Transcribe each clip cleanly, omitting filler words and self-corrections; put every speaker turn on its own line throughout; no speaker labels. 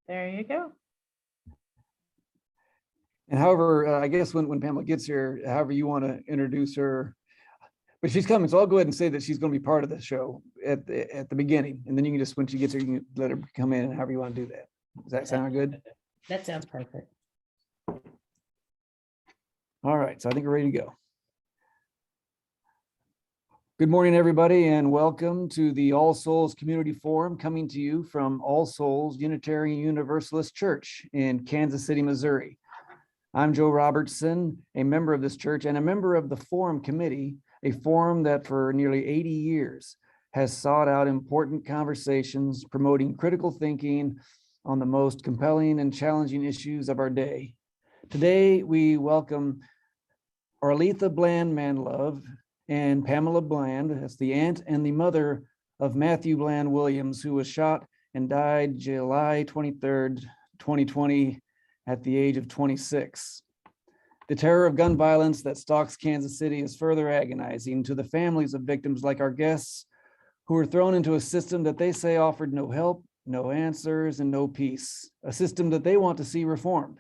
There you go.
And however, I guess when Pamela gets here, however you want to introduce her, but she's coming, so I'll go ahead and say that she's going to be part of the show at the beginning, and then you can just, when she gets here, you can let her come in, and however you want to do that. Does that sound good?
That sounds perfect.
All right, so I think we're ready to go. Good morning, everybody, and welcome to the All Souls Community Forum, coming to you from All Souls Unitarian Universalist Church in Kansas City, Missouri. I'm Joe Robertson, a member of this church and a member of the Forum Committee, a forum that for nearly 80 years has sought out important conversations promoting critical thinking on the most compelling and challenging issues of our day. Today, we welcome Arletha Bland-Manlove and Pamela Bland as the aunt and the mother of Matthew Bland Williams, who was shot and died July 23rd, 2020 at the age of 26. The terror of gun violence that stalks Kansas City is further agonizing to the families of victims like our guests, who were thrown into a system that they say offered no help, no answers, and no peace, a system that they want to see reformed.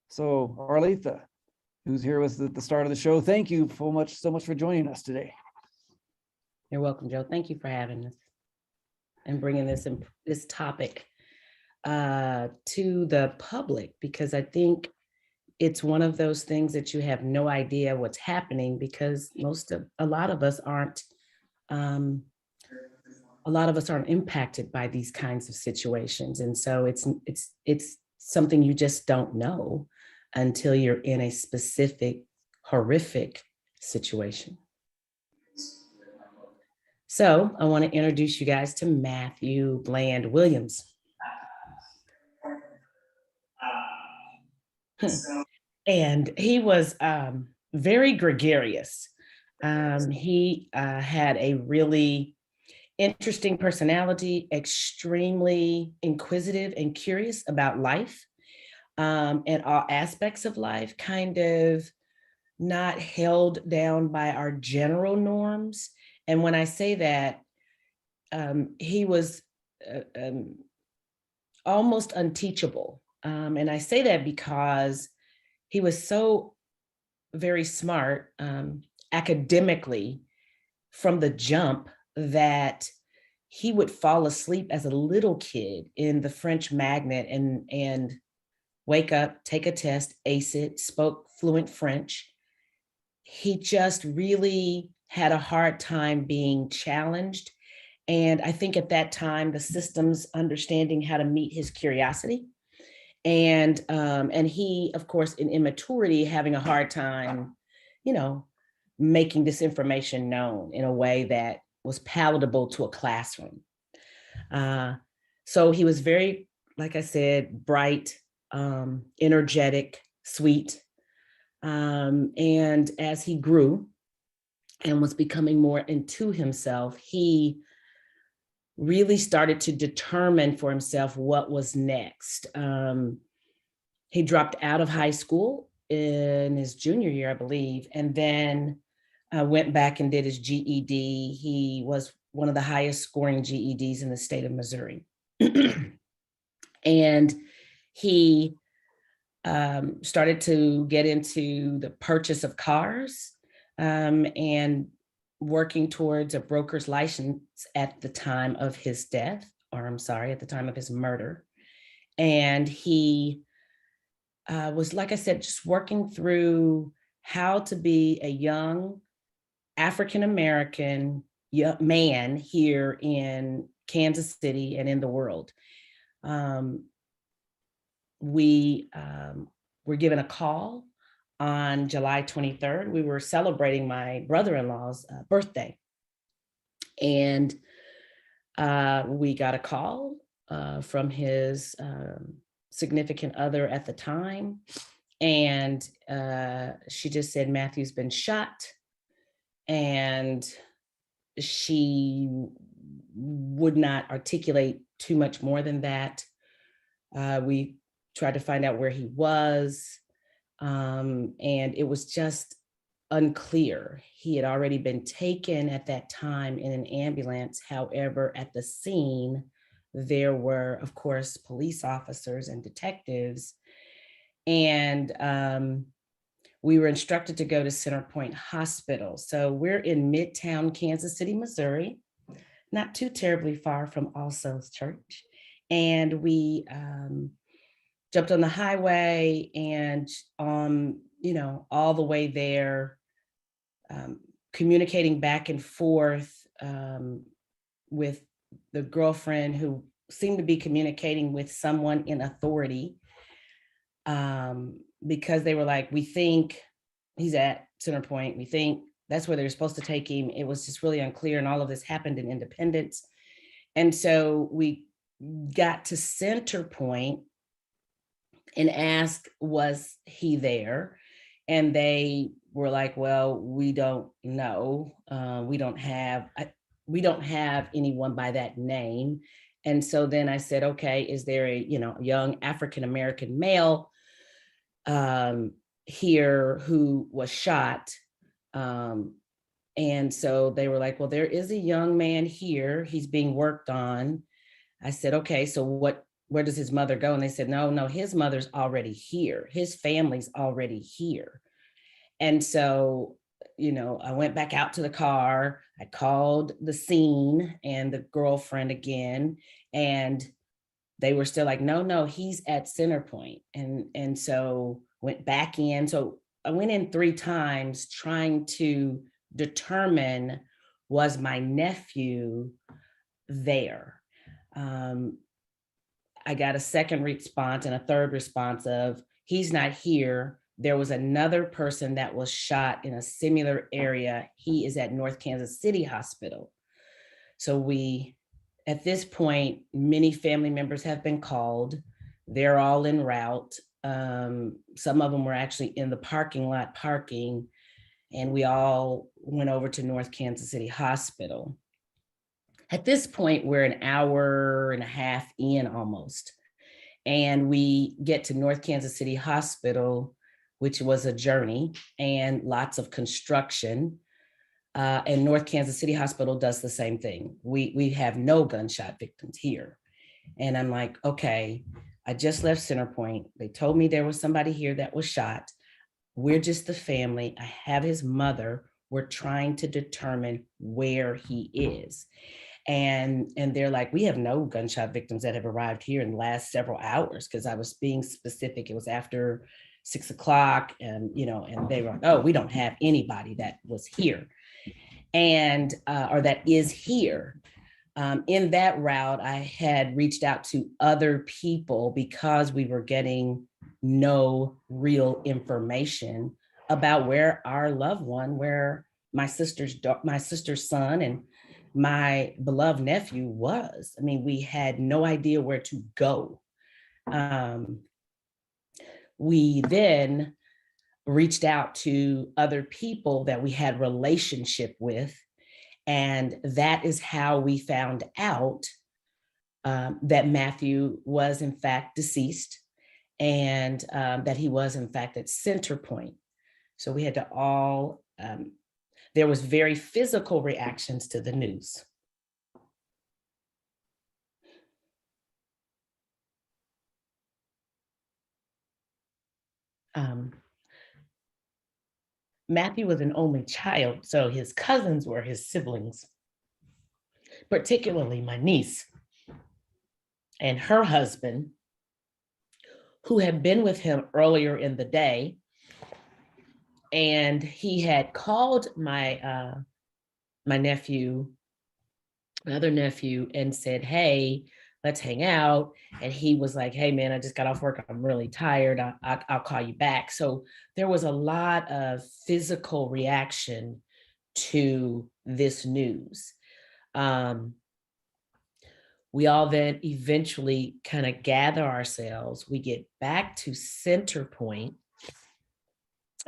So Arletha, who's here with at the start of the show, thank you so much for joining us today.
You're welcome, Joe. Thank you for having us and bringing this topic to the public, because I think it's one of those things that you have no idea what's happening, because a lot of us aren't impacted by these kinds of situations, and so it's something you just don't know until you're in a specific horrific situation. So I want to introduce you guys to Matthew Bland Williams. And he was very gregarious. He had a really interesting personality, extremely inquisitive and curious about life and all aspects of life, kind of not held down by our general norms. And when I say that, he was almost unteachable. And I say that because he was so very smart academically from the jump that he would fall asleep as a little kid in the French magnet and wake up, take a test, ace it, spoke fluent French. He just really had a hard time being challenged. And I think at that time, the system's understanding how to meet his curiosity. And he, of course, in immaturity, having a hard time, making this information known in a way that was palatable to a classroom. So he was very, like I said, bright, energetic, sweet. And as he grew and was becoming more into himself, he really started to determine for himself what was next. He dropped out of high school in his junior year, I believe, and then went back and did his GED. He was one of the highest scoring GEDs in the state of Missouri. And he started to get into the purchase of cars and working towards a broker's license at the time of his death, at the time of his murder. And he was, like I said, just working through how to be a young African-American man here in Kansas City and in the world. We were given a call on July 23rd. We were celebrating my brother-in-law's birthday. And we got a call from his significant other at the time. And she just said, Matthew's been shot. And she would not articulate too much more than that. We tried to find out where he was. And it was just unclear. He had already been taken at that time in an ambulance. However, at the scene, there were, of course, police officers and detectives. And we were instructed to go to Center Point Hospital. So we're in Midtown Kansas City, Missouri, not too terribly far from All Souls Church. And we jumped on the highway, and all the way there, communicating back and forth with the girlfriend who seemed to be communicating with someone in authority, because they were like, we think he's at Center Point. We think that's where they're supposed to take him. It was just really unclear. And all of this happened in Independence. And so we got to Center Point and asked, was he there? And they were like, well, we don't know. We don't have anyone by that name. And so then I said, okay, is there a young African-American male here who was shot? And so they were like, well, there is a young man here. He's being worked on. I said, okay, so where does his mother go? And they said, no, his mother's already here. His family's already here. And so, I went back out to the car. I called the scene and the girlfriend again, and they were still like, no, he's at Center Point. And so went back in. So I went in 3 times trying to determine, was my nephew there? I got a second response and a third response of, he's not here. There was another person that was shot in a similar area. He is at North Kansas City Hospital. So at this point, many family members have been called. They're all en route. Some of them were actually in the parking lot parking, and we all went over to North Kansas City Hospital. At this point, we're an hour and a half in almost, and we get to North Kansas City Hospital, which was a journey and lots of construction. And North Kansas City Hospital does the same thing. We have no gunshot victims here. And I'm like, okay, I just left Center Point. They told me there was somebody here that was shot. We're just the family. I have his mother. We're trying to determine where he is. And they're like, we have no gunshot victims that have arrived here in the last several hours, because I was being specific. It was after 6 o'clock, and and they were like, oh, we don't have anybody that was here and or that is here. In that route, I had reached out to other people because we were getting no real information about where our loved one, where my sister's son and my beloved nephew was. I mean, we had no idea where to go. We then reached out to other people that we had relationship with, and that is how we found out that Matthew was in fact deceased, and that he was in fact at Center Point. So we had to all, there was very physical reactions to the news. Matthew was an only child, so his cousins were his siblings, particularly my niece and her husband, who had been with him earlier in the day. And he had called my my other nephew, and said, hey, let's hang out. And he was like, hey man, I just got off work. I'm really tired. I'll call you back. So there was a lot of physical reaction to this news. We all then eventually kind of gather ourselves. We get back to Center Point,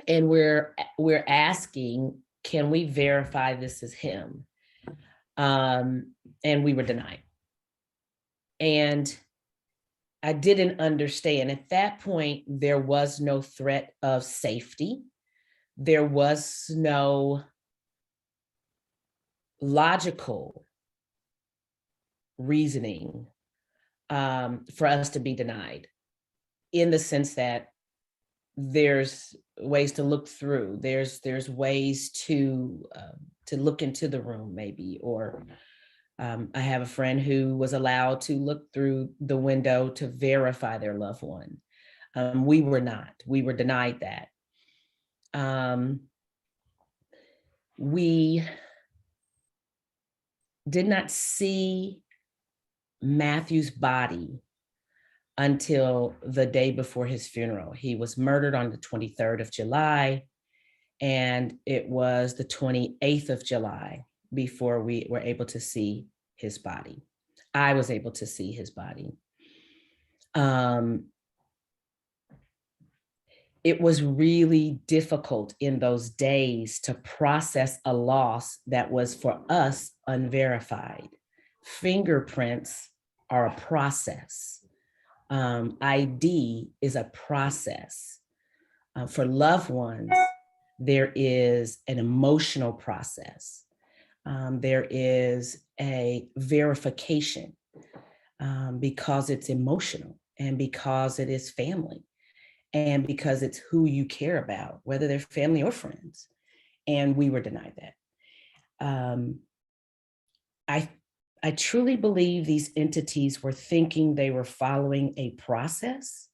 and we're asking, can we verify this is him? And we were denied. And I didn't understand. At that point, there was no threat of safety. There was no logical reasoning for us to be denied, in the sense that there's ways to look through, there's ways to look into the room maybe, or I have a friend who was allowed to look through the window to verify their loved one. We were not. We were denied that. We did not see Matthew's body until the day before his funeral. He was murdered on the 23rd of July, and it was the 28th of July before we were able to see his body. I was able to see his body. It was really difficult in those days to process a loss that was, for us, unverified. Fingerprints are a process. ID is a process. For loved ones, there is an emotional process. There is a verification because it's emotional, and because it is family, and because it's who you care about, whether they're family or friends. And we were denied that. I truly believe these entities were thinking they were following a process.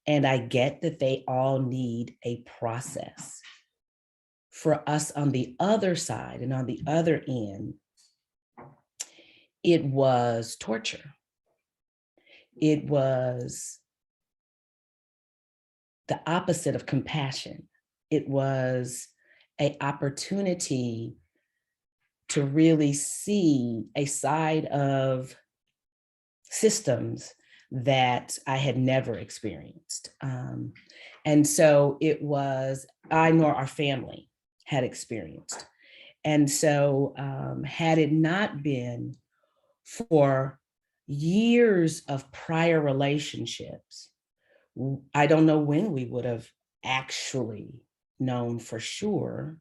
And I get that they all need a process. For us on the other side and on the other end, it was torture. It was the opposite of compassion. It was an opportunity to really see a side of systems that I had never experienced. And so it was, I nor our family had experienced. And so had it not been for years of prior relationships, I don't know when we would have actually known for sure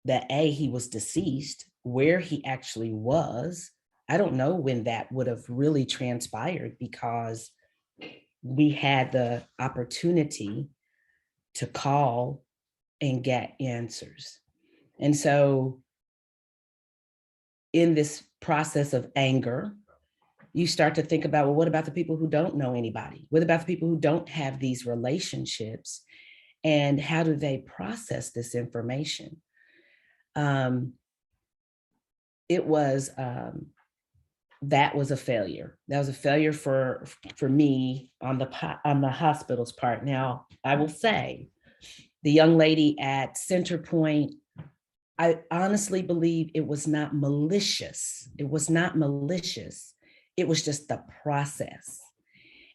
that he was deceased, where he actually was. I don't know when that would have really transpired, because we had the opportunity to call and get answers. And so in this process of anger, you start to think about, well, what about the people who don't know anybody? What about the people who don't have these relationships? And how do they process this information? It was, that was a failure. That was a failure for me on the hospital's part. Now, I will say, the young lady at Center Point, I honestly believe it was not malicious. It was not malicious. It was just the process.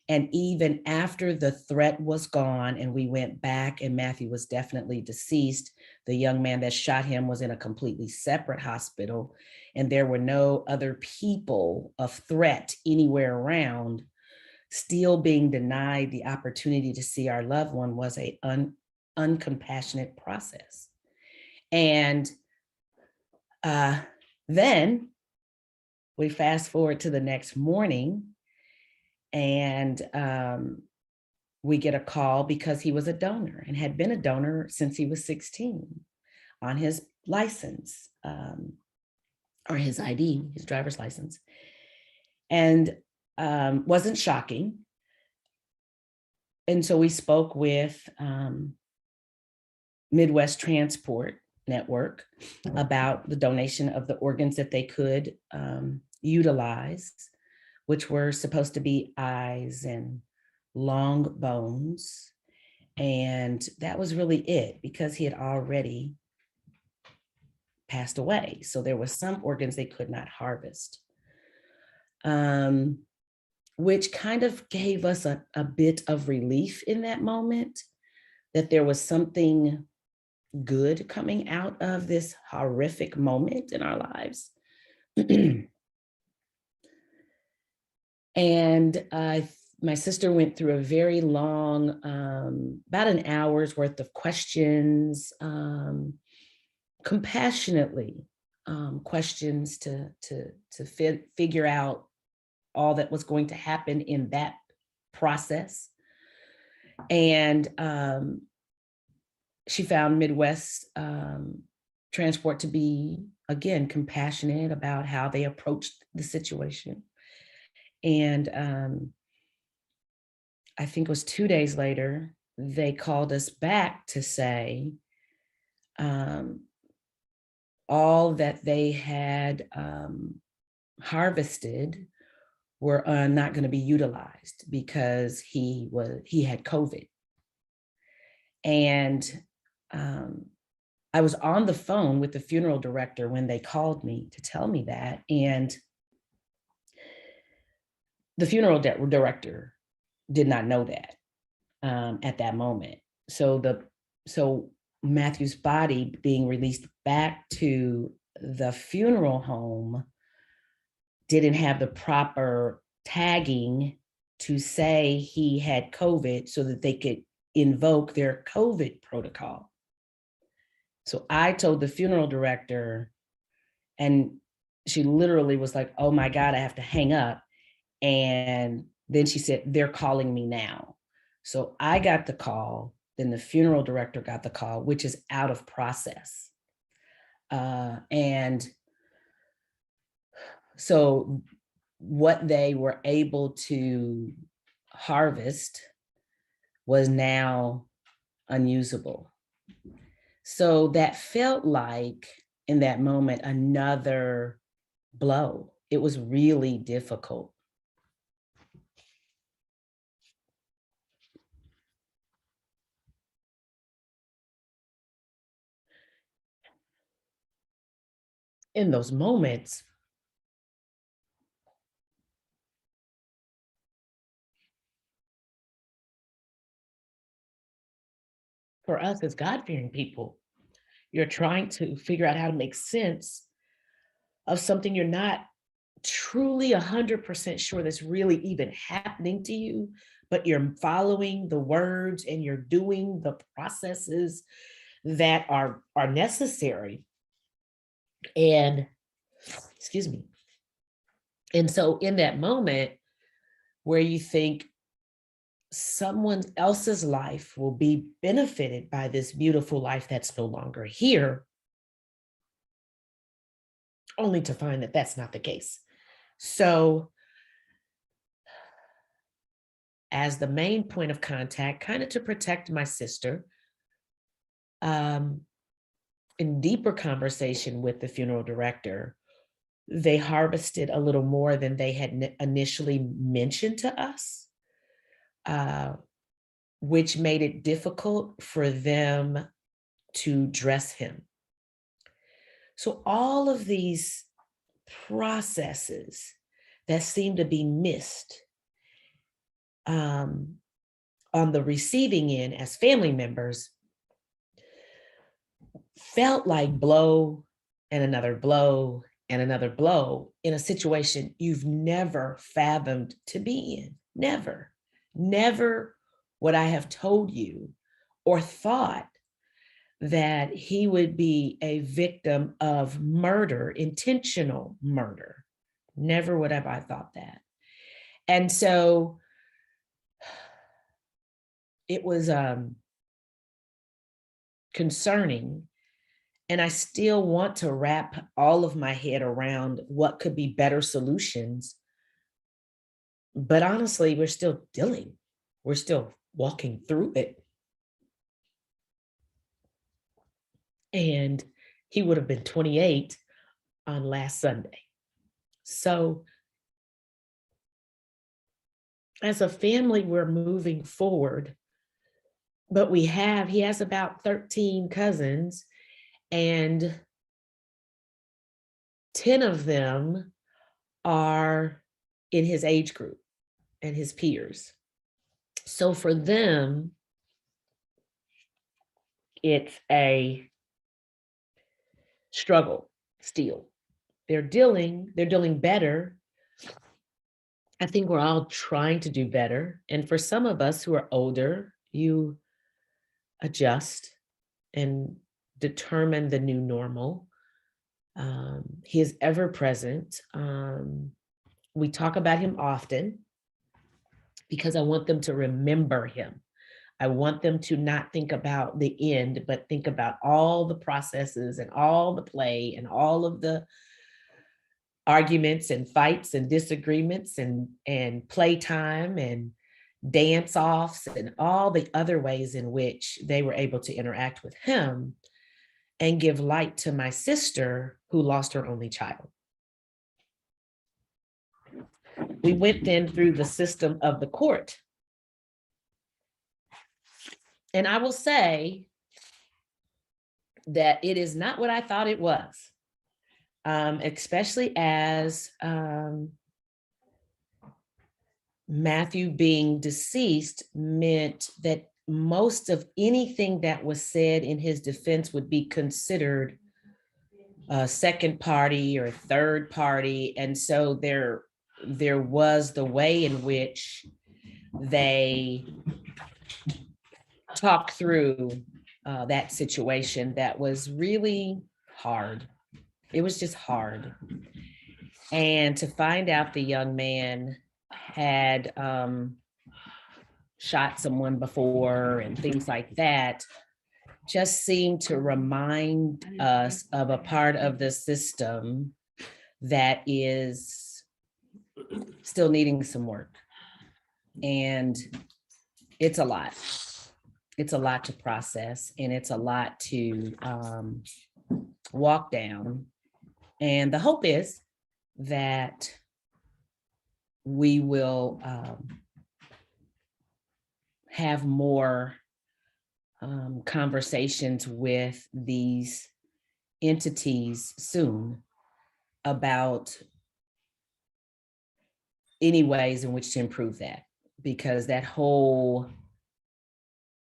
And even after the threat was gone and we went back and Matthew was definitely deceased, the young man that shot him was in a completely separate hospital, and there were no other people of threat anywhere around. Still being denied the opportunity to see our loved one was an uncompassionate process. And then we fast forward to the next morning, and we get a call because he was a donor and had been a donor since he was 16 on his license, or his ID, his driver's license. And wasn't shocking. And so we spoke with Midwest Transport Network about the donation of the organs that they could utilize, which were supposed to be eyes and long bones. And that was really it, because he had already passed away. So there were some organs they could not harvest, which kind of gave us a bit of relief in that moment, that there was something good coming out of this horrific moment in our lives. And my sister went through a very long, about an hour's worth of questions, compassionately, questions to figure out all that was going to happen in that process. And she found Midwest Transport to be, again, compassionate about how they approached the situation. And I think it was 2 days later, they called us back to say all that they had harvested were not going to be utilized because he had COVID. And I was on the phone with the funeral director when they called me to tell me that. And the funeral director did not know that at that moment. So Matthew's body being released back to the funeral home didn't have the proper tagging to say he had COVID so that they could invoke their COVID protocol. So I told the funeral director, and she literally was like, oh my God, I have to hang up. And then she said, they're calling me now. So I got the call, then the funeral director got the call, which is out of process. And so what they were able to harvest was now unusable. So that felt like, in that moment, another blow. It was really difficult. In those moments, for us as God-fearing people, you're trying to figure out how to make sense of something you're not truly 100% sure that's really even happening to you, but you're following the words and you're doing the processes that are necessary. And excuse me. And so in that moment where you think someone else's life will be benefited by this beautiful life that's no longer here, only to find that that's not the case. So as the main point of contact, kind of to protect my sister, in deeper conversation with the funeral director, they harvested a little more than they had initially mentioned to us, which made it difficult for them to dress him. So all of these processes that seem to be missed on the receiving end as family members felt like blow and another blow and another blow in a situation you've never fathomed to be in. Never, never would I have told you or thought that he would be a victim of murder, intentional murder. Never would have I thought that. And so it was concerning. And I still want to wrap all of my head around what could be better solutions. But honestly, we're still dealing. We're still walking through it. And he would have been 28 on last Sunday. So as a family, we're moving forward. But he has about 13 cousins, and 10 of them are in his age group and his peers. So for them, it's a struggle still. They're dealing better. I think we're all trying to do better. And for some of us who are older, you adjust and determine the new normal. He is ever present. we talk about him often because I want them to remember him. I want them to not think about the end, but think about all the processes and all the play and all of the arguments and fights and disagreements and playtime and dance offs and all the other ways in which they were able to interact with him and give light to my sister who lost her only child. We went then through the system of the court. And I will say that it is not what I thought it was, especially as Matthew being deceased meant that most of anything that was said in his defense would be considered a second party or third party. And so there was the way in which they talked through that situation that was really hard. It was just hard. And to find out the young man had shot someone before and things like that just seemed to remind us of a part of the system that is still needing some work. And it's a lot. It's a lot to process, and it's a lot to walk down. And the hope is that we will have more conversations with these entities soon about any ways in which to improve that, because that whole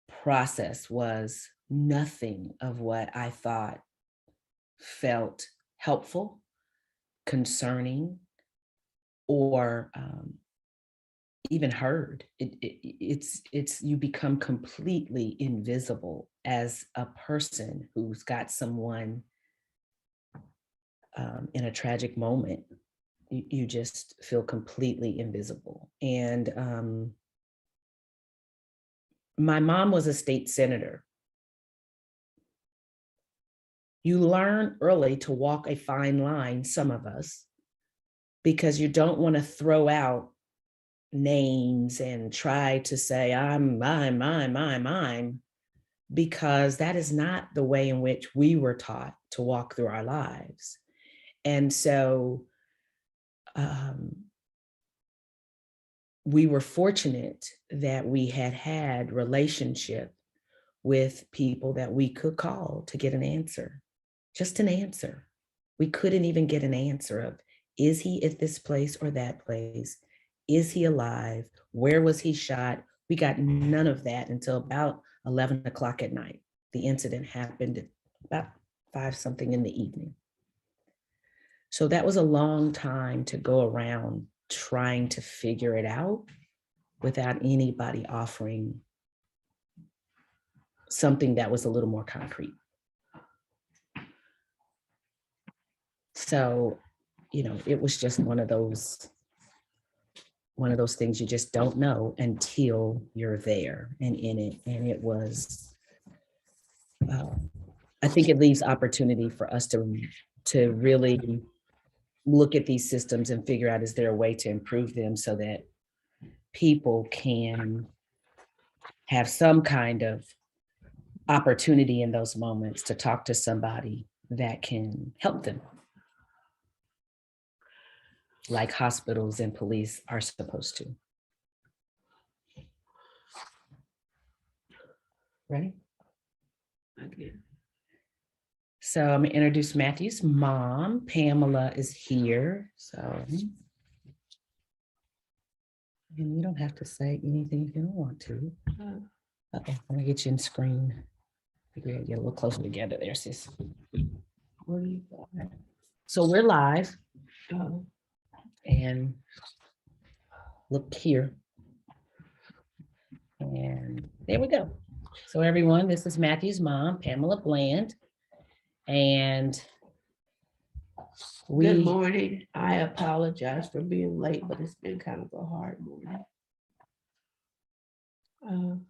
process was nothing of what I thought felt helpful, concerning, or even heard. It's you become completely invisible as a person who's got someone in a tragic moment. You just feel completely invisible. And my mom was a state senator. You learn early to walk a fine line, some of us, because you don't want to throw out names and try to say, I'm, because that is not the way in which we were taught to walk through our lives. And so we were fortunate that we had relationship with people that we could call to get an answer, just an answer. We couldn't even get an answer of, is he at this place or that place? Is he alive? Where was he shot? We got none of that until about 11 o'clock at night. The incident happened at about 5-something in the evening. So that was a long time to go around trying to figure it out without anybody offering something that was a little more concrete. So, it was just one of those things you just don't know until you're there and in it. And it was, I think it leaves opportunity for us to really look at these systems and figure out, is there a way to improve them so that people can have some kind of opportunity in those moments to talk to somebody that can help them, like hospitals and police are supposed to. Ready? Okay. So I'm gonna introduce Matthew's mom. Pamela is here. So, and you don't have to say anything if you don't want to. Uh-oh, I'm gonna get you in screen. We're gonna get a little closer together there, sis. Where are you going? So we're live. And look here. And there we go. So everyone, this is Matthew's mom, Pamela Bland. And
Good
We,
morning. I apologize for being late, but it's been kind of a hard morning.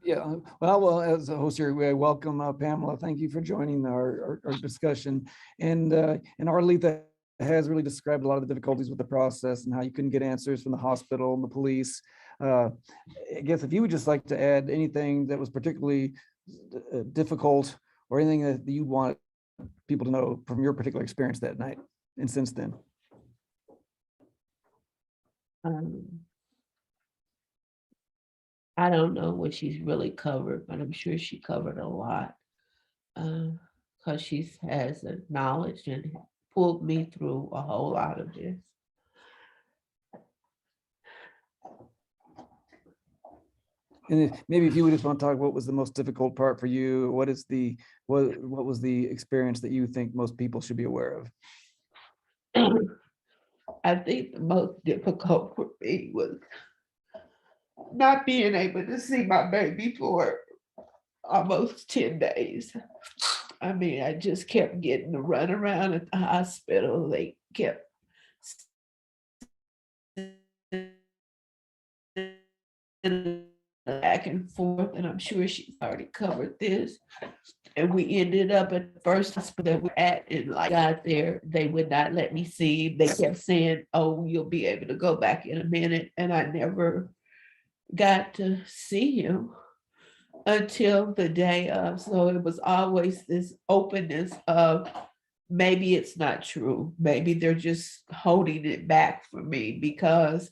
Yeah, well, as a host here, we welcome Pamela. Thank you for joining our discussion. And Arletha has really described a lot of the difficulties with the process and how you couldn't get answers from the hospital and the police. I guess if you would just like to add anything that was particularly difficult or anything that you want people to know from your particular experience that night and since then.
I don't know what she's really covered, but I'm sure she covered a lot. Because she has the knowledge and pulled me through a whole lot of this.
And maybe if you would just want to talk, what was the most difficult part for you? What was the experience that you think most people should be aware of?
I think the most difficult for me was not being able to see my baby for almost 10 days. I mean, I just kept getting to run around at the hospital. They kept back and forth, and I'm sure she's already covered this. And we ended up at the first hospital that we're at, and like got there, they would not let me see. They kept saying, "Oh, you'll be able to go back in a minute," and I never got to see him until the day of. So it was always this openness of maybe it's not true. Maybe they're just holding it back for me because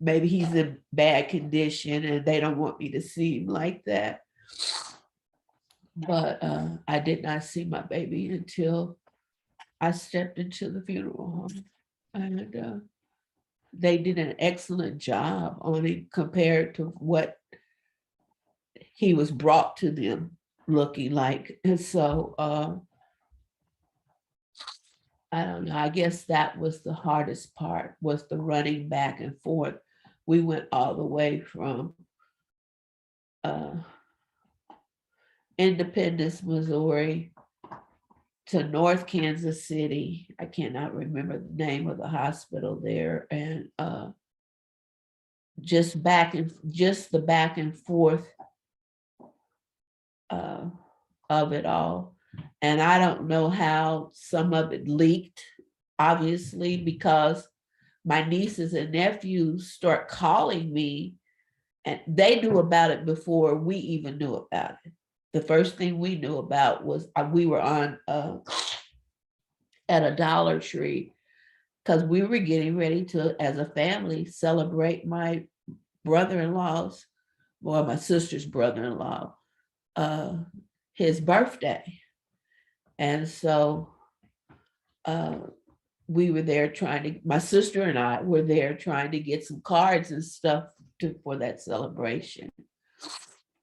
maybe he's in bad condition and they don't want me to see him like that. But I did not see my baby until I stepped into the funeral home. And they did an excellent job on it compared to what he was brought to them looking like. And so I don't know, I guess that was the hardest part, was the running back and forth. We went all the way from Independence, Missouri to North Kansas City. I cannot remember the name of the hospital there. And just the back and forth of it all. And I don't know how some of it leaked, obviously, because my nieces and nephews start calling me, and they knew about it before we even knew about it. The first thing we knew about was we were on at a Dollar Tree because we were getting ready to, as a family, celebrate my brother-in-law's, well, my sister's brother-in-law, his birthday. And so we were there my sister and I were there trying to get some cards and stuff for that celebration.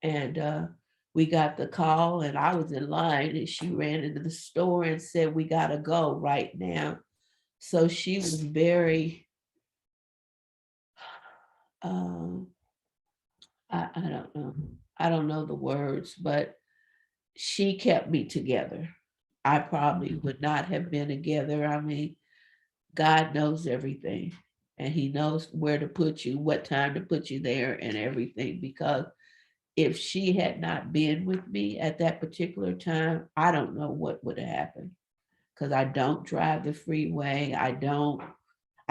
And we got the call, and I was in line, and she ran into the store and said, "We got to go right now." So she was very, I don't know. I don't know the words, but she kept me together. I probably would not have been together. I mean, God knows everything, and he knows where to put you, what time to put you there and everything, because if she had not been with me at that particular time, I don't know what would have happened, because I don't drive the freeway. I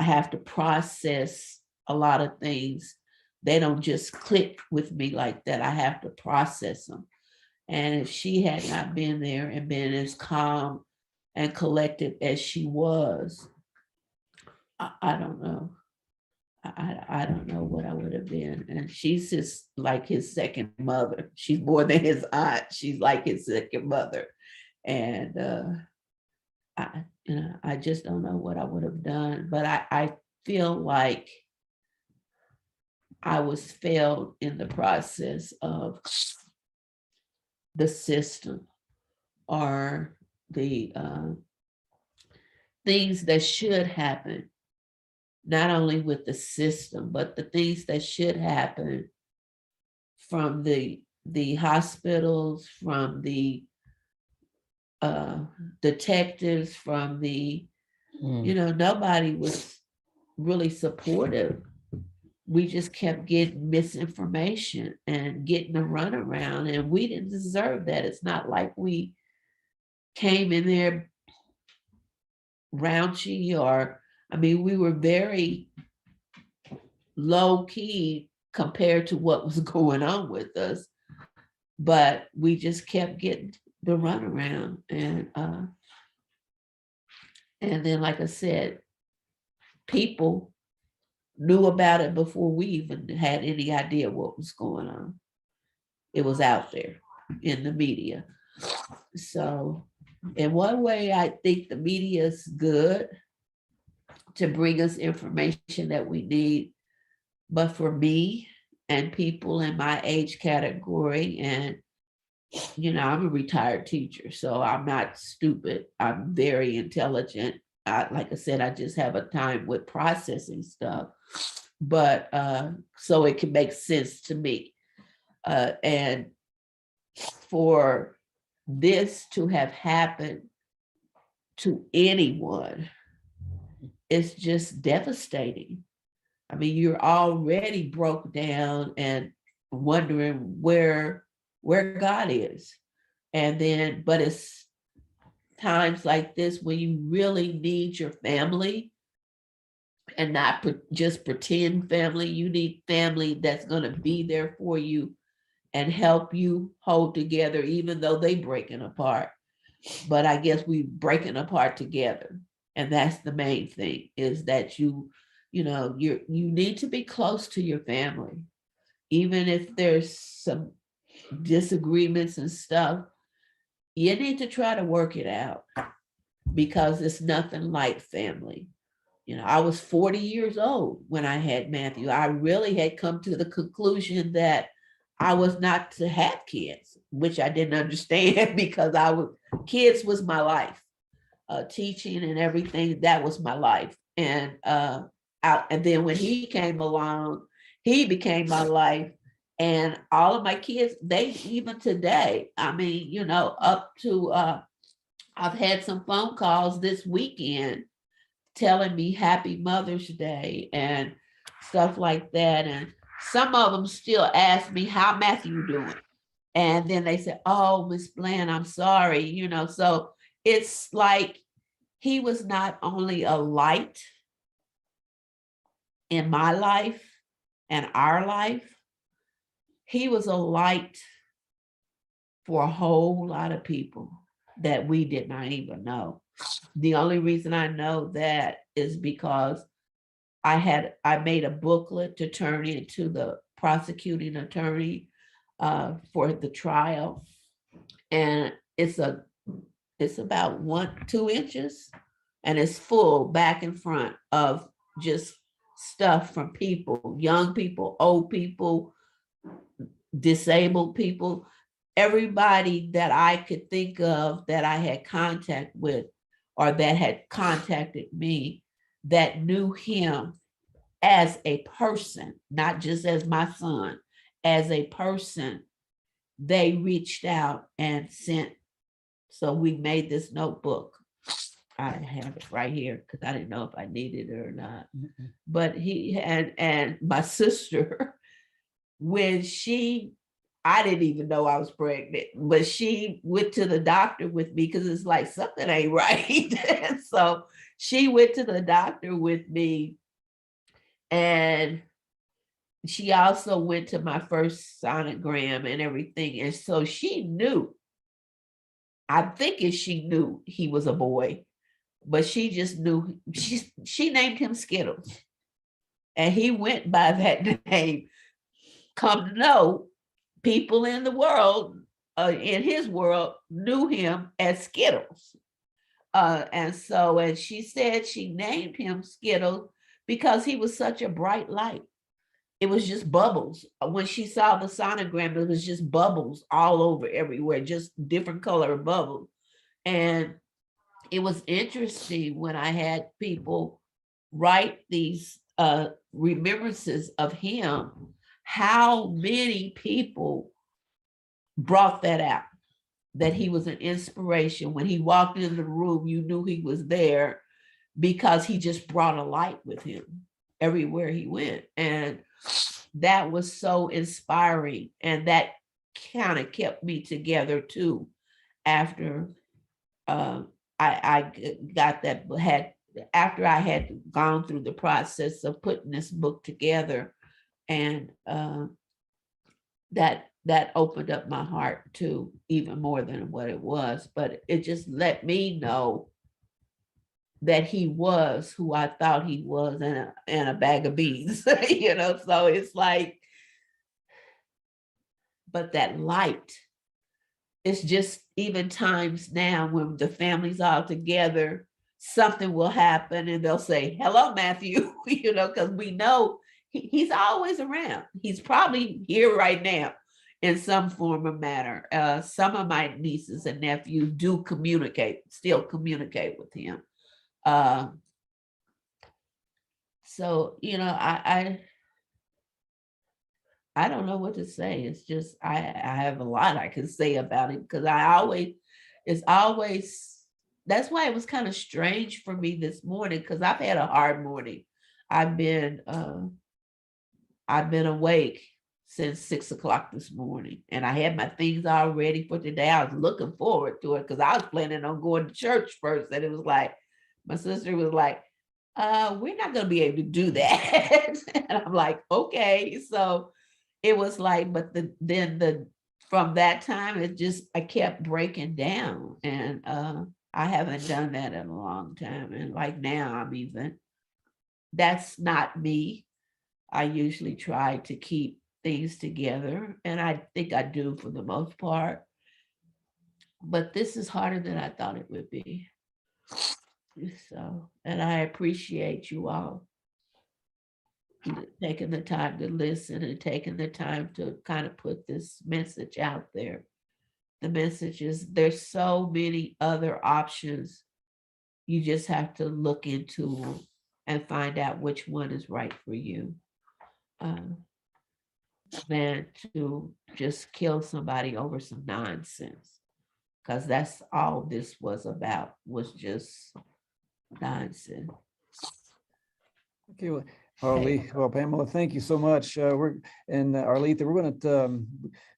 have to process a lot of things. They don't just click with me like that. I have to process them. And if she had not been there and been as calm and collected as she was, I don't know. I don't know what I would have been. And she's just like his second mother. She's more than his aunt. She's like his second mother. And I just don't know what I would have done. But I feel like I was failed in the process of the system, or the things that should happen, not only with the system, but the things that should happen from the hospitals, from the detectives, from the You know, nobody was really supportive. We just kept getting misinformation and getting a runaround, and we didn't deserve that. It's not like we came in there raunchy or, I mean, we were very low key compared to what was going on with us, but we just kept getting the runaround. And then, like I said, people knew about it before we even had any idea what was going on. It was out there in the media. So, in one way, I think the media is good to bring us information that we need. But for me and people in my age category, and you know, I'm a retired teacher, so I'm not stupid. I'm very intelligent. Like I said, I just have a time with processing stuff, but so it can make sense to me. And for this to have happened to anyone, it's just devastating. I mean, you're already broke down and wondering where God is. And then, but it's times like this when you really need your family and not just pretend family. You need family that's going to be there for you and help you hold together, even though they breaking apart. But I guess we breaking apart together. And that's the main thing, is that you know, you need to be close to your family. Even if there's some disagreements and stuff, you need to try to work it out, because it's nothing like family. You know, I was 40 years old when I had Matthew. I really had come to the conclusion that I was not to have kids, which I didn't understand because kids was my life. Teaching and everything, that was my life. And then when he came along, he became my life. And all of my kids, they even today, I mean, you know, up to I've had some phone calls this weekend telling me happy Mother's Day and stuff like that. And some of them still ask me how Matthew doing. And then they say, oh, Miss Bland, I'm sorry, you know. So it's like he was not only a light in my life and our life, he was a light for a whole lot of people that we did not even know. The only reason I know that is because I made a booklet to turn into the prosecuting attorney for the trial. And it's about 2 inches, and it's full back and front of just stuff from people, young people, old people, disabled people, everybody that I could think of that I had contact with or that had contacted me that knew him as a person, not just as my son, as a person. They reached out and sent. So we made this notebook. I have it right here because I didn't know if I needed it or not. But he and my sister, when I didn't even know I was pregnant, but she went to the doctor with me because it's like something ain't right. And so she went to the doctor with me, and she also went to my first sonogram and everything. And so she knew, I'm thinking she knew he was a boy, but she just knew, she named him Skittles. And he went by that name. Come to know, people in the world, in his world, knew him as Skittles. And she said she named him Skittles because he was such a bright light. It was just bubbles. When she saw the sonogram, it was just bubbles all over everywhere, just different color bubbles. And it was interesting when I had people write these remembrances of him, how many people brought that out, that he was an inspiration. When he walked in the room, you knew he was there, because he just brought a light with him everywhere he went. And that was so inspiring. And that kind of kept me together too. After I got that, after I had gone through the process of putting this book together, and that opened up my heart to even more than what it was. But it just let me know that he was who I thought he was, and a bag of beans, you know. So it's like, but that light, it's just even times now when the family's all together, something will happen and they'll say, "Hello, Matthew," you know, because we know he's always around. He's probably here right now in some form or matter. Some of my nieces and nephews do still communicate with him. So, you know, I don't know what to say. It's just, I have a lot I can say about it, because it's always, that's why it was kind of strange for me this morning, because I've had a hard morning. I've been awake since 6 o'clock this morning, and I had my things all ready for today. I was looking forward to it because I was planning on going to church first. And it was like, my sister was like, we're not going to be able to do that. And I'm like, okay. So it was like, but from that time, I kept breaking down, and I haven't done that in a long time. And like now, that's not me. I usually try to keep things together, and I think I do for the most part. But this is harder than I thought it would be. So, and I appreciate you all taking the time to listen and taking the time to kind of put this message out there. The message is, there's so many other options. You just have to look into them and find out which one is right for you. Than to just kill somebody over some nonsense. Because that's all this was about, was just nonsense.
Okay, well, Pamela, thank you so much. Arletha, we're going to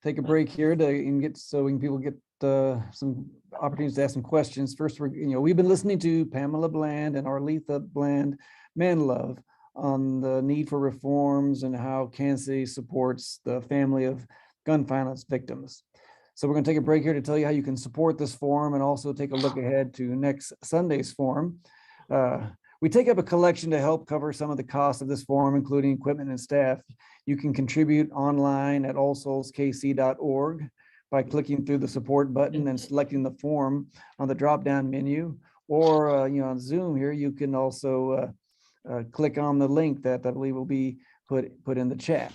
take a break here people get some opportunities to ask some questions. First, we've been listening to Pamela Bland and Arletha Bland-Manlove on the need for reforms and how Kansas City supports the family of gun violence victims. So we're going to take a break here to tell you how you can support this forum, and also take a look ahead to next Sunday's forum. We take up a collection to help cover some of the costs of this forum, including equipment and staff. You can contribute online at allsoulskc.org by clicking through the support button and selecting the form on the drop-down menu, or on Zoom here, you can also click on the link that I believe will be put in the chat.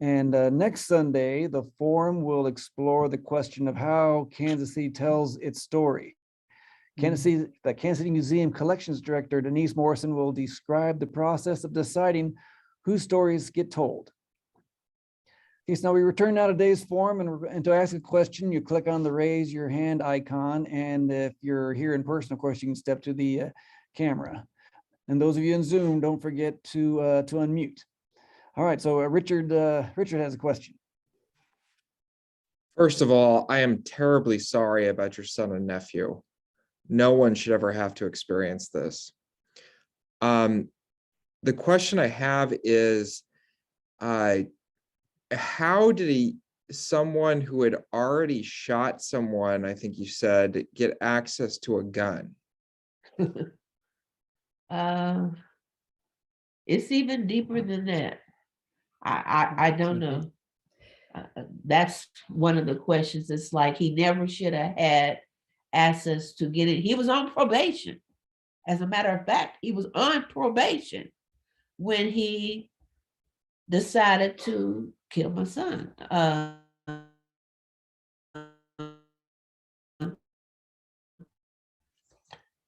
And next Sunday, the forum will explore the question of how Kansas City tells its story. The Kansas City Museum Collections Director, Denise Morrison, will describe the process of deciding whose stories get told. Okay, so now we return now to today's forum, and to ask a question, you click on the raise your hand icon. And if you're here in person, of course, you can step to the camera. And those of you in Zoom, don't forget to unmute. All right, so Richard has a question.
First of all, I am terribly sorry about your son and nephew. No one should ever have to experience this. The question I have is, how did someone who had already shot someone, I think you said, get access to a gun?
It's even deeper than that. I don't know. That's one of the questions. It's like, he never should have had access to get it. He was on probation. As a matter of fact, he was on probation when he decided to kill my son.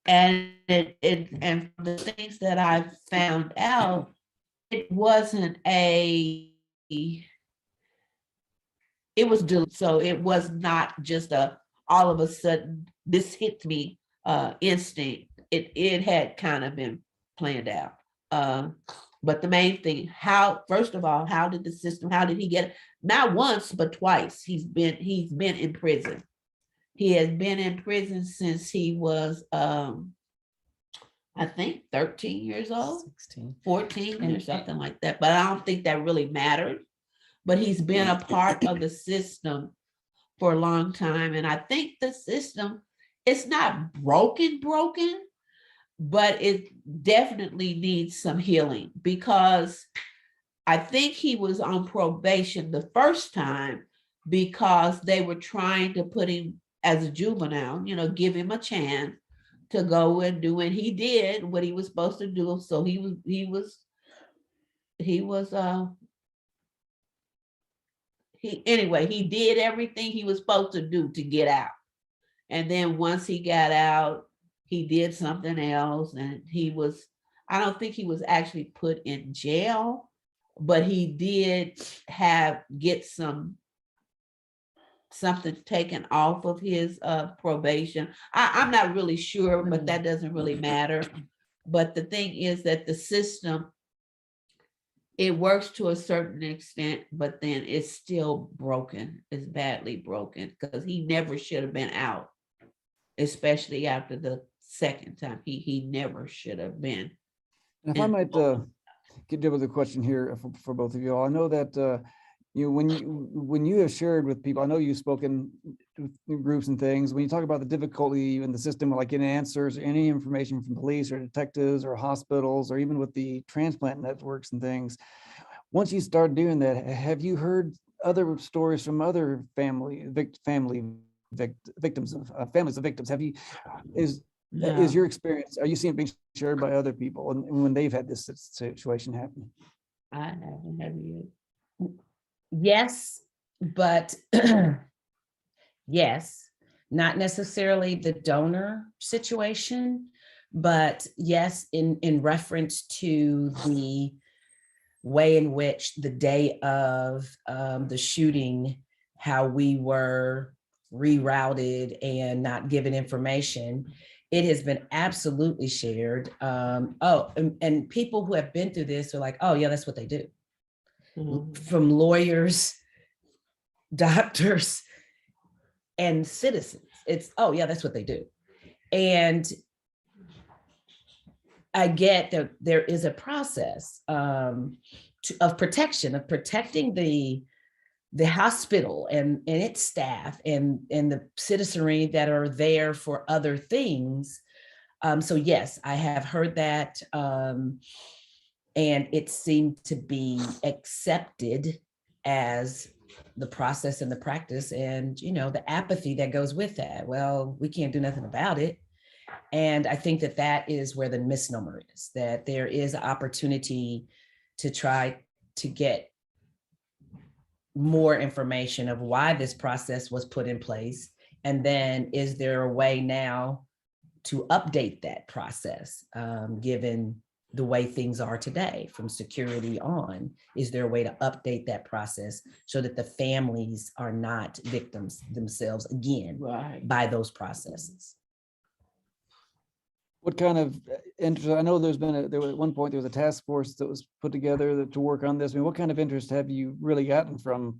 And and from the things that I found out, it wasn't so it was not just all of a sudden this hit me instinct. it had kind of been planned out. But the main thing, first of all, how did he get it? Not once, but twice. He's been in prison. He has been in prison since he was, I think 13 years old,
16.
14 or something like that. But I don't think that really mattered. But he's been a part of the system for a long time. And I think the system, it's not broken, but it definitely needs some healing, because I think he was on probation the first time because they were trying to put him as a juvenile, give him a chance to go and do, and he did what he was supposed to do. So he did everything he was supposed to do to get out. And then once he got out, he did something else, and I don't think he was actually put in jail, but he did get something taken off of his probation. I'm not really sure, but that doesn't really matter. But the thing is that the system, it works to a certain extent, but then it's still broken. It's badly broken, because he never should have been out, especially after the second time. He never should have been.
And if I might get with a question here for both of you all. I know that when you have shared with people, I know you've spoken with groups and things, when you talk about the difficulty in the system, like getting answers or any information from police or detectives or hospitals, or even with the transplant networks and things, once you start doing that, have you heard other stories from other families of victims? Is your experience, are you seeing it being shared by other people and when they've had this situation happen?
I haven't, have you?
Yes, but yes, not necessarily the donor situation, but yes, in reference to the way in which the day of the shooting, how we were rerouted and not given information. It has been absolutely shared. And people who have been through this are like, oh yeah, that's what they do.
Mm-hmm.
From lawyers, doctors, and citizens. It's, oh yeah, that's what they do. And I get that there is a process of protecting the hospital and its staff and the citizenry that are there for other things. So yes, I have heard that. And it seemed to be accepted as the process and the practice, and the apathy that goes with that. Well, we can't do nothing about it. And I think that is where the misnomer is, that there is an opportunity to try to get more information of why this process was put in place. And then is there a way now to update that process, given the way things are today from security on? Is there a way to update that process so that the families are not victims themselves again by those processes?
What kind of interest, I know there was at one point, there was a task force that was put together to work on this. I mean, what kind of interest have you really gotten from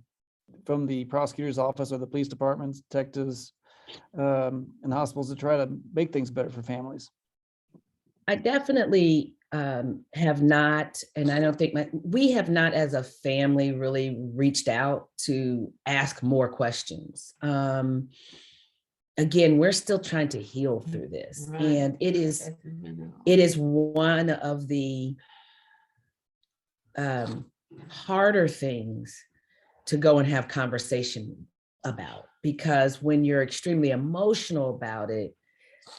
the prosecutor's office or the police departments, detectives, and hospitals to try to make things better for families?
I definitely have not, and I don't think we have not as a family really reached out to ask more questions. Again, we're still trying to heal through this. Right. And it is one of the harder things to go and have conversation about, because when you're extremely emotional about it,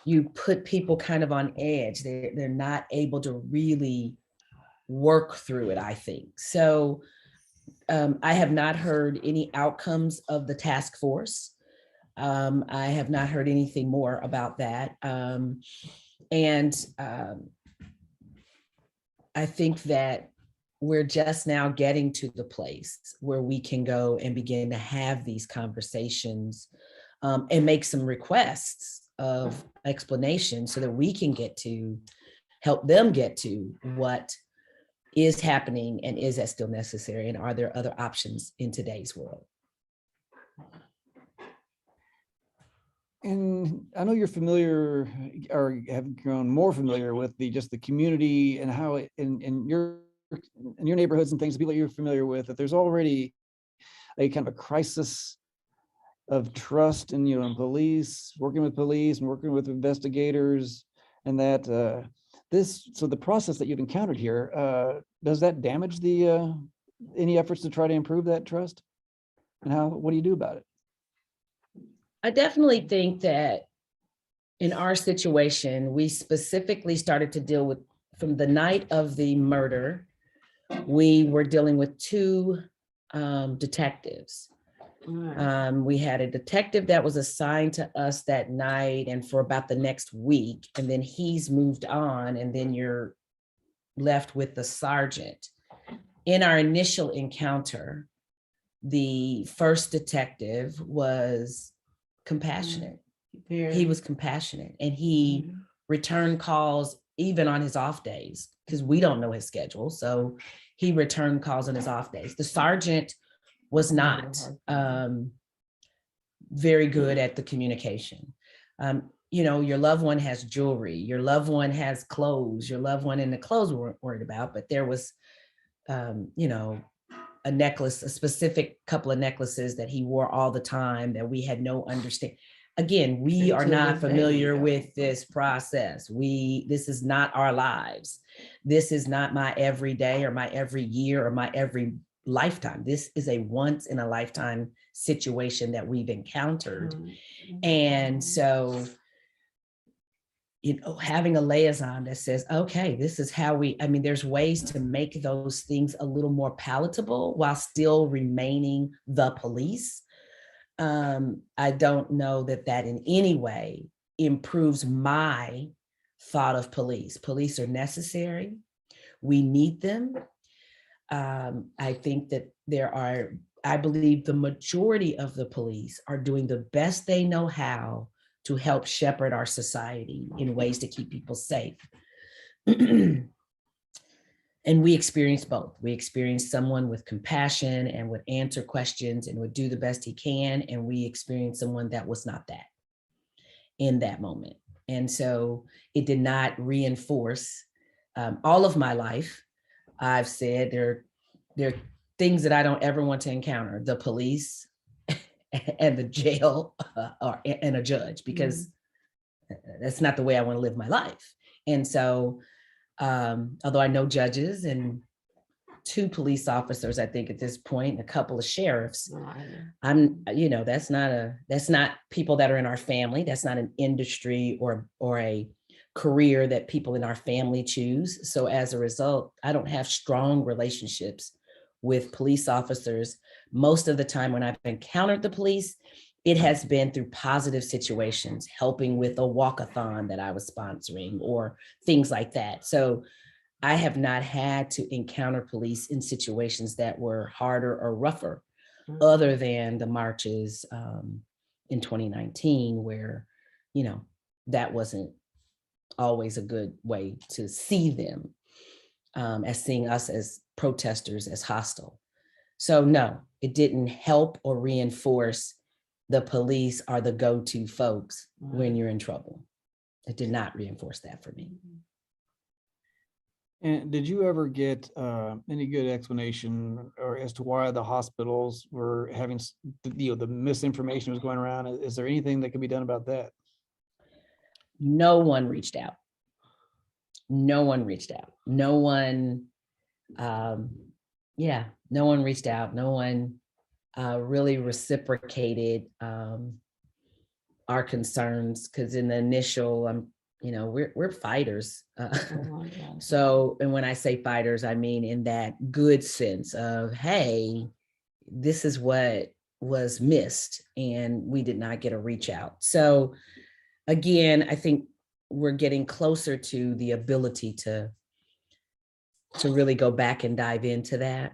you put people kind of on edge. They're not able to really work through it, I think. So I have not heard any outcomes of the task force. I have not heard anything more about that. And I think that we're just now getting to the place where we can go and begin to have these conversations and make some requests of explanation so that we can help them get to what is happening and is that still necessary, and are there other options in today's world?
And I know you're familiar or have grown more familiar with just the community and how it in your neighborhoods and things, people you're familiar with, that there's already a kind of a crisis of trust in, in police, working with police and working with investigators, and that so the process that you've encountered here, does that damage the any efforts to try to improve that trust? And what do you do about it?
I definitely think that in our situation, we specifically started to deal with, from the night of the murder, we were dealing with two detectives. We had a detective that was assigned to us that night and for about the next week, and then he's moved on, and then you're left with the sergeant. In our initial encounter, the first detective was compassionate. He was compassionate, and he returned calls even on his off days, because we don't know his schedule. So he returned calls on his off days. The sergeant was not very good at the communication. Your loved one has jewelry, your loved one has clothes, your loved one, and the clothes we weren't worried about, but there was, a necklace, a specific couple of necklaces that he wore all the time that we had no understanding. Again, we are not familiar with this process. This is not our lives. This is not my everyday or my every year or my every lifetime. This is a once in a lifetime situation that we've encountered. And so, having a liaison that says, okay, this is how there's ways to make those things a little more palatable while still remaining the police. I don't know that in any way improves my thought of police. Police are necessary. We need them. I think that I believe the majority of the police are doing the best they know how to help shepherd our society in ways to keep people safe. And we experienced both. We experienced someone with compassion and would answer questions and would do the best he can. And we experienced someone that was not that in that moment. And so it did not reinforce. All of my life, I've said there are things that I don't ever want to encounter: the police and the jail and a judge, because that's not the way I want to live my life. And so, although I know judges and 2 police officers, I think at this point, and a couple of sheriffs, that's not people that are in our family. That's not an industry or a career that people in our family choose. So as a result, I don't have strong relationships with police officers. Most of the time when I've encountered the police, it has been through positive situations, helping with a walkathon that I was sponsoring or things like that. So I have not had to encounter police in situations that were harder or rougher, other than the marches in 2019, where, that wasn't always a good way to see them, as seeing us as protesters as hostile. So no, it didn't help or reinforce the police are the go-to folks when you're in trouble. It did not reinforce that for me.
And did you ever get any good explanation or as to why the hospitals were having, the misinformation was going around? Is there anything that can be done about that?
No one reached out. No one reached out. No one, no one reached out. No one really reciprocated our concerns, because in the initial, we're fighters. So, and when I say fighters, I mean in that good sense of, hey, this is what was missed and we did not get a reach out. So again, I think we're getting closer to the ability to really go back and dive into that.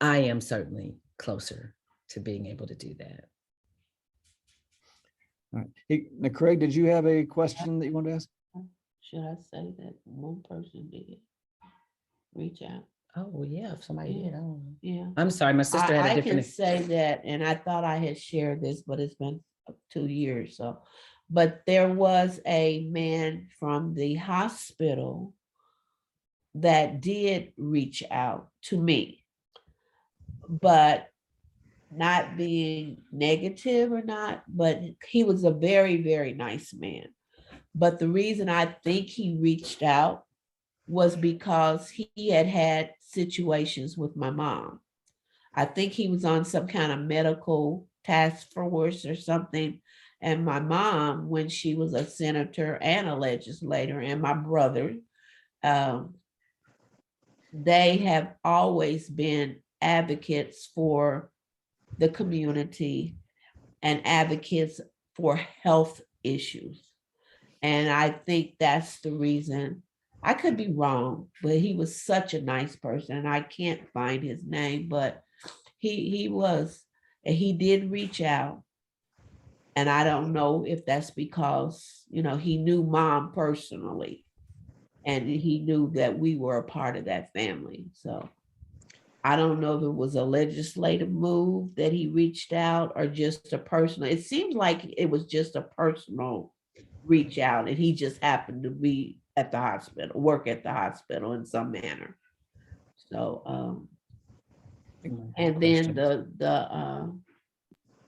I am certainly closer to being able to do that.
All right. Hey, now Craig, did you have a question that you wanted to ask?
Should I say that one person did reach out?
Oh, well, yeah, if somebody did, I don't know.
Yeah.
I'm sorry, my sister had a
I can
different.
say that, and I thought I had shared this, but it's been 2 years, so. But there was a man from the hospital that did reach out to me, but not being negative or not, but he was a very, very nice man. But the reason I think he reached out was because he had had situations with my mom. I think he was on some kind of medical task force or something. And my mom, when she was a senator and a legislator, and my brother, um, they have always been advocates for the community and advocates for health issues. And I think that's the reason. I could be wrong, but he was such a nice person. And I can't find his name, but he was, and he did reach out. And I don't know if that's because, he knew mom personally. And he knew that we were a part of that family. So I don't know if it was a legislative move that he reached out or just a personal. It seemed like it was just a personal reach out, and he just happened to be at the hospital, work at the hospital in some manner. So, and then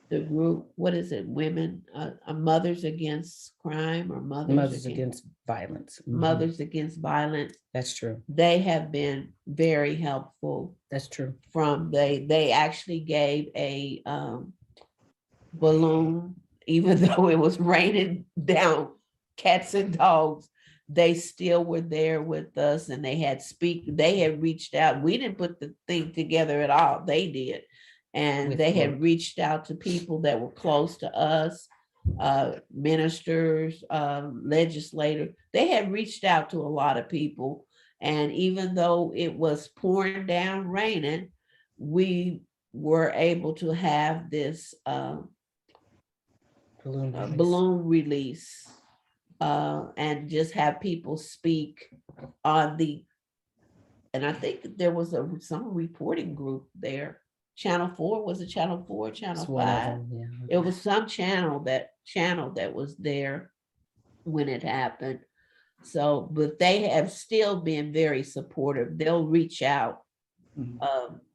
the group, what is it? Women, Mothers Against Crime or
Mothers Against Violence. Mhm.
Mothers Against Violence.
That's true.
They have been very helpful.
That's true.
They actually gave a balloon, even though it was raining down cats and dogs. They still were there with us, and they had reached out. We didn't put the thing together at all. They did. And
With
they
work.
had reached out to people that were close to us, ministers, legislators. They had reached out to a lot of people. And even though it was pouring down, raining, we were able to have this balloon release and just have people speak on and I think there was some reporting group there. Channel 4, was it Channel 4, Channel
It's
5?
one of them, yeah.
It was some channel that was there when it happened. So, but they have still been very supportive. They'll reach out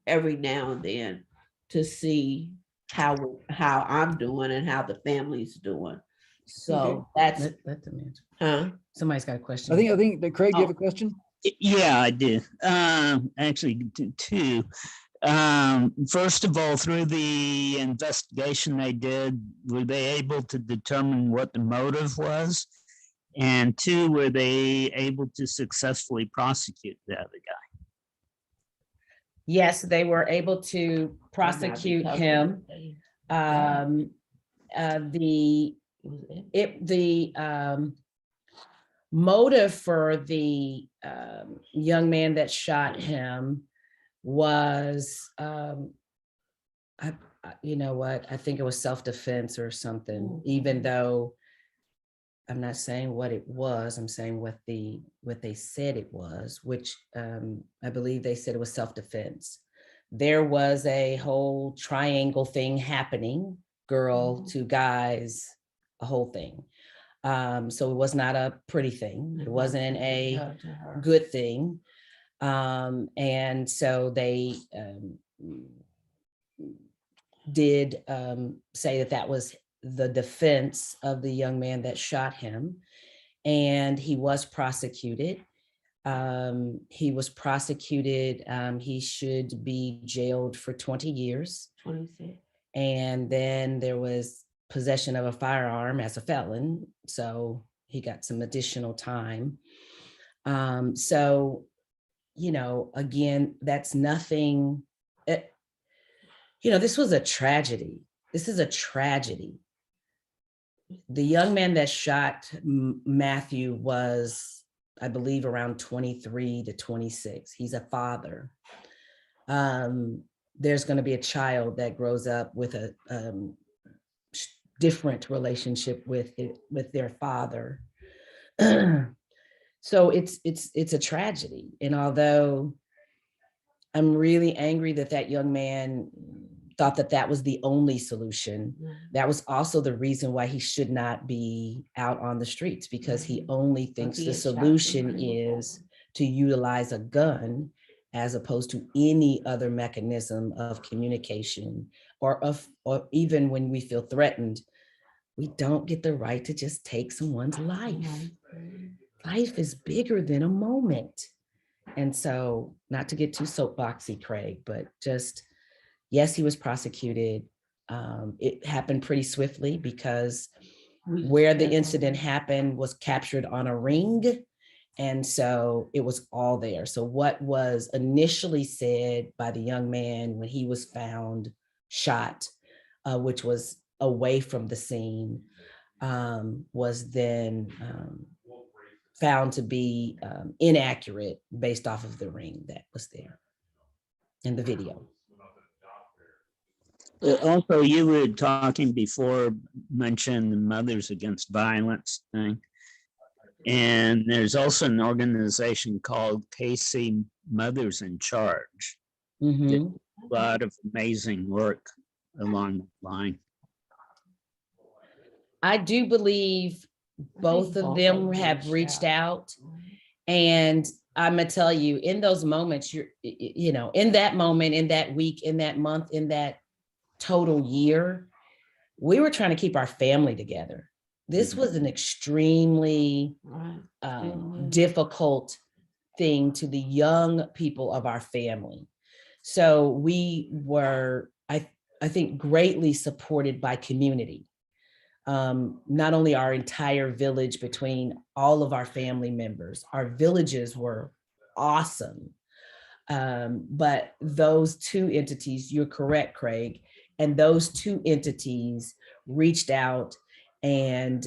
every now and then to see how I'm doing and how the family's doing. So that's
Let them answer.
huh?
Somebody's got a question.
I think that Craig, you have a question?
Yeah, I do. Actually, two. First of all, through the investigation they did, were they able to determine what the motive was? And two, were they able to successfully prosecute the other guy?
Yes, they were able to prosecute him. The motive for the young man that shot him was, you know what, I think it was self-defense or something, even though I'm not saying what it was, I'm saying what they said it was, which I believe they said it was self-defense. There was a whole triangle thing happening, girl to guys, a whole thing. So it was not a pretty thing. It wasn't a good thing. And so they did say that was the defense of the young man that shot him. And he was prosecuted. He should be jailed for 20 years.
26.
And then there was possession of a firearm as a felon. So he got some additional time. So, again, that's nothing. This was a tragedy. This is a tragedy. The young man that shot Matthew was, I believe, around 23 to 26. He's a father. There's going to be a child that grows up with a different relationship with their father. So it's a tragedy. And although I'm really angry that that young man thought that that was the only solution, that was also the reason why he should not be out on the streets, because he only thinks
he
the
had shot
solution
somebody
is to utilize a gun as opposed to any other mechanism of communication, or even when we feel threatened, we don't get the right to just take someone's life. Life is bigger than a moment. And so, not to get too soapboxy, Craig, but just, yes, he was prosecuted. It happened pretty swiftly because where the incident happened was captured on a ring. And so it was all there. So what was initially said by the young man when he was found shot, which was away from the scene, was then found to be inaccurate based off of the ring that was there in the video.
Also, you were talking before, mentioned the Mothers Against Violence thing. And there's also an organization called KC Mothers in Charge.
Mhm.
A lot of amazing work along the line.
I do believe both of them have reached out. And I'm gonna tell you, in those moments, you know, in that moment, in that week, in that month, in that total year, we were trying to keep our family together. This was an extremely difficult thing to the young people of our family. So we were, I think, greatly supported by community. Not only our entire village, between all of our family members, our villages were awesome. But those two entities, you're correct, Craig, and those two entities reached out and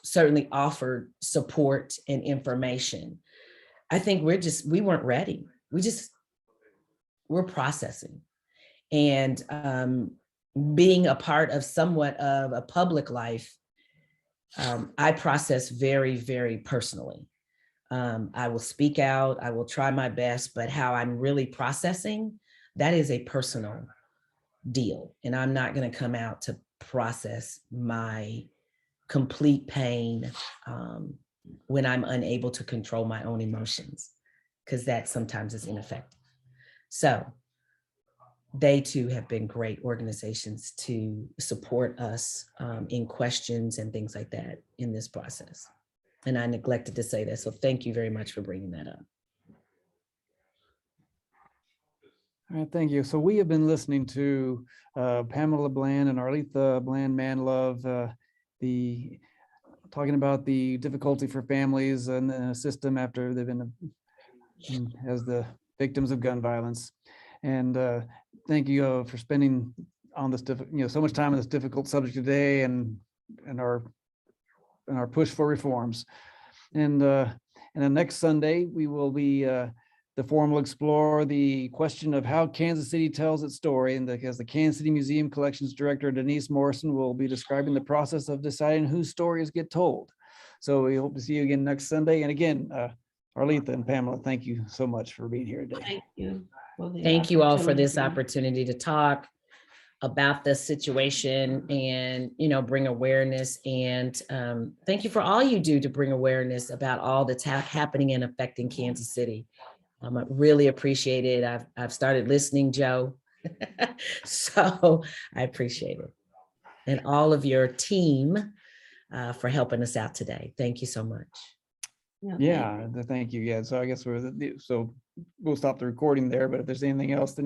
certainly offered support and information. I think we weren't ready. We're processing. And being a part of somewhat of a public life, I process very, very personally. I will speak out, I will try my best, but how I'm really processing, that is a personal deal. And I'm not going to come out to process my complete pain when I'm unable to control my own emotions, because that sometimes is ineffective. So they too have been great organizations to support us in questions and things like that in this process. And I neglected to say that. So thank you very much for bringing that up.
All right, thank you. So we have been listening to Pamela Bland and Arletha Bland-Manlove, talking about the difficulty for families and the system after they've been as the victims of gun violence. And thank you for spending on this, so much time on this difficult subject today, and our push for reforms. And then next Sunday we will be. The forum will explore the question of how Kansas City tells its story, and because the Kansas City Museum Collections Director Denise Morrison will be describing the process of deciding whose stories get told. So we hope to see you again next Sunday. And again, Arletha and Pamela, thank you so much for being here today.
Thank you.
Thank you all for this opportunity to talk about the situation and, bring awareness. And thank you for all you do to bring awareness about all that's happening and affecting Kansas City. I really appreciate it. I've started listening, Joe. So I appreciate it. And all of your team for helping us out today. Thank you so much.
Yeah, thank you. Yeah, so I guess we'll stop the recording there, but if there's anything else, then